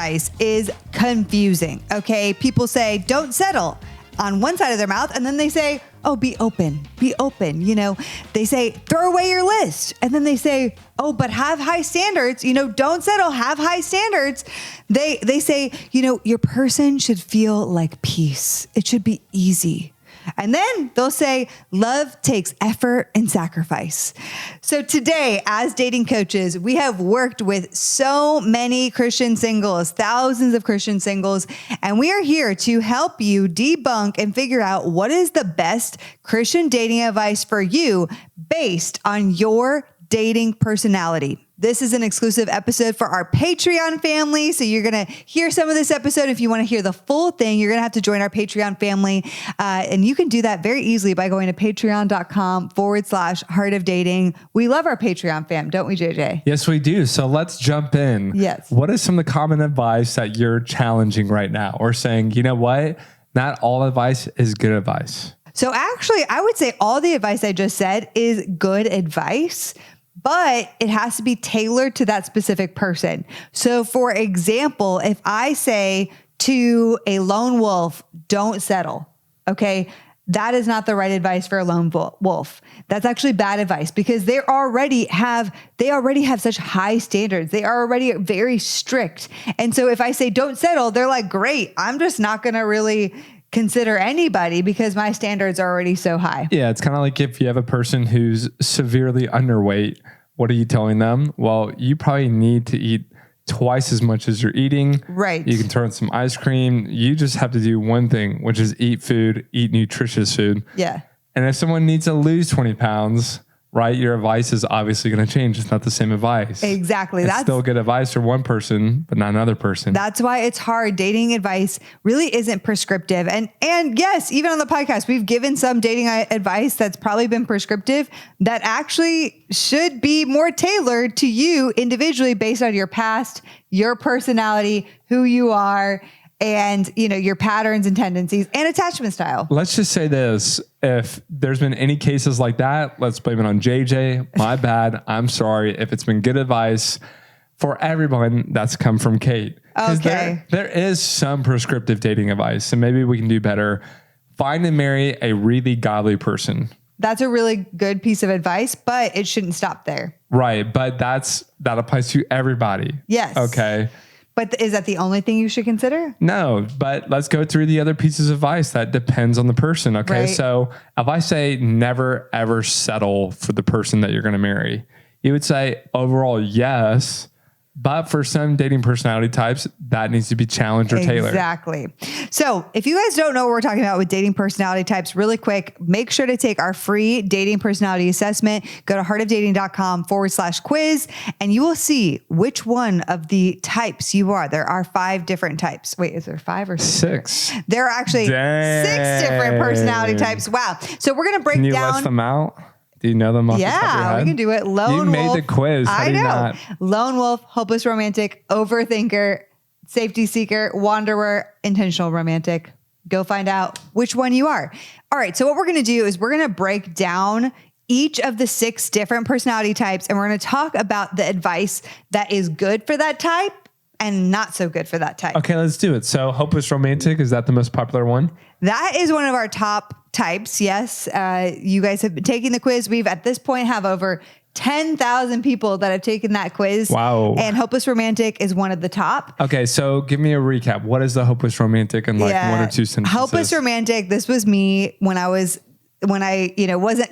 advice is confusing. Okay. People say, don't settle on one side of their mouth. And then they say, oh, be open, be open. You know, they say, throw away your list. And then they say, oh, but have high standards, you know, don't settle, have high standards. They say, you know, your person should feel like peace. It should be easy. And then they'll say, love takes effort and sacrifice. So today, as dating coaches, we have worked with so many Christian singles, thousands of Christian singles, and we are here to help you debunk and figure out what is the best Christian dating advice for you based on your dating personality. This is an exclusive episode for our Patreon family. So you're going to hear some of this episode. If you want to hear the full thing, you're going to have to join our Patreon family. And you can do that very easily by going to patreon.com/Heart of Dating. We love our Patreon fam, don't we, JJ? Yes, we do. So let's jump in. Yes. What is some of the common advice that you're challenging right now or saying, you know what? Not all advice is good advice. So actually, I would say all the advice I just said is good advice, but it has to be tailored to that specific person. So for example, if I say to a lone wolf, don't settle, okay, that is not the right advice for a lone wolf. That's actually bad advice because they already have such high standards. They are already very strict. And so if I say don't settle, they're like, great, I'm just not going to really consider anybody because my standards are already so high. Yeah, it's kind of like if you have a person who's severely underweight, what are you telling them? Well, you probably need to eat twice as much as you're eating. Right. You can throw in some ice cream. You just have to do one thing, which is eat nutritious food. Yeah. And if someone needs to lose 20 pounds, right, your advice is obviously going to change. It's not the same advice. Exactly. It's still good advice for one person, but not another person. That's why it's hard. Dating advice really isn't prescriptive. And yes, even on the podcast, we've given some dating advice that's probably been prescriptive that actually should be more tailored to you individually based on your past, your personality, who you are, and you know your patterns and tendencies and attachment style. Let's just say this. If there's been any cases like that, let's blame it on JJ. My bad. I'm sorry. If it's been good advice for everyone, that's come from Kait. Okay. There is some prescriptive dating advice, and maybe we can do better. Find and marry a really godly person. That's a really good piece of advice, but it shouldn't stop there. Right. But that applies to everybody. Yes. Okay. But is that the only thing you should consider? No, but let's go through the other pieces of advice that depends on the person. Okay. Right. So if I say never, ever settle for the person that you're going to marry, you would say overall, yes. But for some dating personality types, that needs to be challenged or tailored. Exactly. So if you guys don't know what we're talking about with dating personality types, really quick, make sure to take our free dating personality assessment. Go to heartofdating.com/quiz, and you will see which one of the types you are. There are 5 different types. Wait, is there 5 or 6? There are actually 6 different personality types. Wow. So we're going to break down. Can you list them out? Do you know them off the top of your head? We can do it. Lone wolf. You made the quiz. How do you not? Lone wolf, hopeless romantic, overthinker, safety seeker, wanderer, intentional romantic. Go find out which one you are. All right. So what we're going to do is we're going to break down each of the 6 different personality types, and we're going to talk about the advice that is good for that type and not so good for that type. Okay, let's do it. So hopeless romantic, is that the most popular one? That is one of our top types. Yes. You guys have been taking the quiz. We've at this point have over 10,000 people that have taken that quiz. Wow. And hopeless romantic is one of the top. Okay. So give me a recap. What is the hopeless romantic in like 1 or 2 sentences? Hopeless romantic. This was me when I wasn't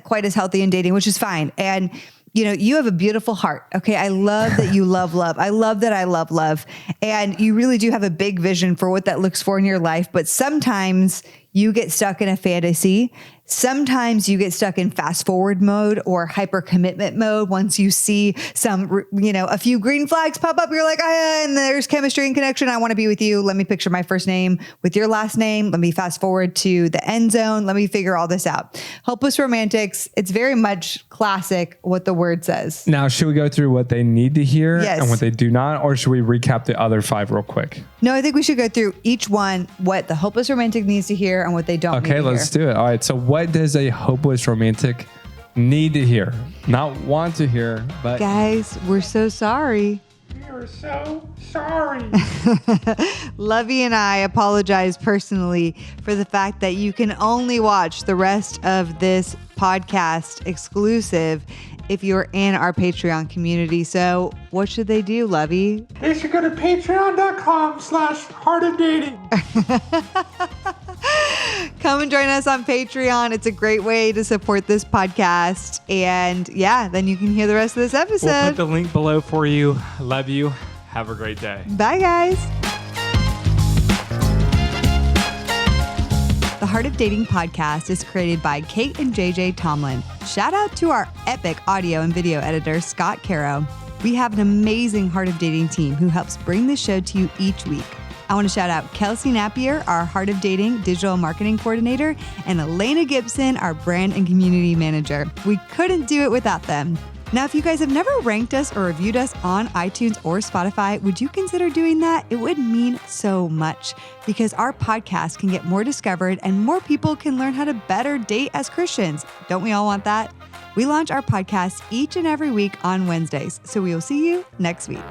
quite as healthy in dating, which is fine. And you have a beautiful heart. Okay. I love that you love love. I love that I love love. And you really do have a big vision for what that looks for in your life. But sometimes you get stuck in a fantasy. Sometimes you get stuck in fast forward mode or hyper commitment mode. Once you see a few green flags pop up, you're like, and there's chemistry and connection. I want to be with you. Let me picture my first name with your last name. Let me fast forward to the end zone. Let me figure all this out. Hopeless romantics. It's very much classic what the word says. Now, should we go through what they need to hear and what they do not, or should we recap the other 5 real quick? No, I think we should go through each one, what the hopeless romantic needs to hear and what they don't need to hear. Okay, let's do it. All right. So what does a hopeless romantic need to hear? Not want to hear, but... Guys, we're so sorry. We're so sorry. Lovey and I apologize personally for the fact that you can only watch the rest of this podcast exclusive if you're in our Patreon community. So what should they do, Lovey? They should go to patreon.com/heartofdating. Come and join us on Patreon. It's a great way to support this podcast. And yeah, then you can hear the rest of this episode. We'll put the link below for you. Love you. Have a great day. Bye, guys. The Heart of Dating podcast is created by Kait and JJ Tomlin. Shout out to our epic audio and video editor, Scott Caro. We have an amazing Heart of Dating team who helps bring the show to you each week. I want to shout out Kelsey Napier, our Heart of Dating digital marketing coordinator, and Elena Gibson, our brand and community manager. We couldn't do it without them. Now, if you guys have never ranked us or reviewed us on iTunes or Spotify, would you consider doing that? It would mean so much because our podcast can get more discovered and more people can learn how to better date as Christians. Don't we all want that? We launch our podcast each and every week on Wednesdays, so we will see you next week.